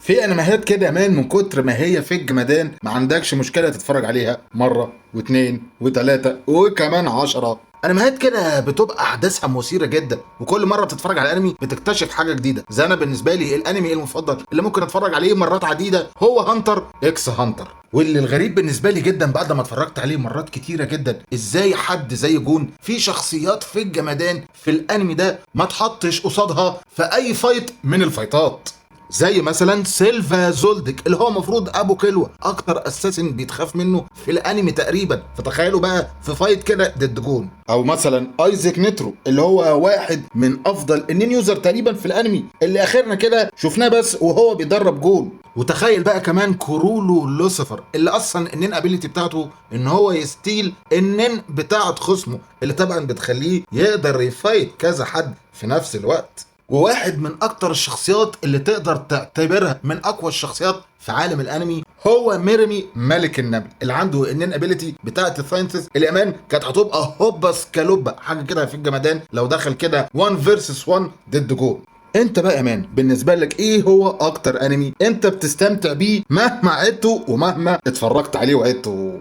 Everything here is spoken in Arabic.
في انميات كده يا مان من كتر ما هي في الجمدان ما عندكش مشكله تتفرج عليها مره واتنين وتلاته وكمان 10. انميات كده بتبقى احداثها مثيره جدا، وكل مره بتتفرج على انمي بتكتشف حاجه جديده. زي انا بالنسبه لي الانمي المفضل اللي ممكن اتفرج عليه مرات عديده هو هانتر اكس هانتر. واللي الغريب بالنسبه لي جدا بعد ما اتفرجت عليه مرات كتيره جدا، ازاي حد زي جون في شخصيات في الجمدان في الانمي ده ما تحطش قصادها في اي فايت من الفايتات. زي مثلا سيلفا زولدك اللي هو المفروض ابو كلوة، اكتر اساسن بيتخاف منه في الانمي تقريبا، فتخيلوا بقى في فايت كده ضد جون. او مثلا ايزاك نترو اللي هو واحد من افضل النين يوزر تقريبا في الانمي، اللي اخرنا كده شفناه بس وهو بيدرب جون. وتخيل بقى كمان كورولو لوسيفر اللي اصلا النين ابيليتي بتاعته ان هو يستيل النين بتاعت خصمه، اللي طبعا بتخليه يقدر يفايت كذا حد في نفس الوقت. وواحد من اكتر الشخصيات اللي تقدر تعتبرها من اقوى الشخصيات في عالم الانمي هو ميرمي ملك النمل، اللي عنده النين ابيليتي بتاعت الساينسز الامان كانت هتبقى هوبا سكالوبا حاجه كده في الجمدان لو دخل كده 1 فيرسس 1 ضد جو. انت بقى يا مان بالنسبه لك ايه هو اكتر انمي انت بتستمتع بيه مهما عدته ومهما اتفرجت عليه وعدته؟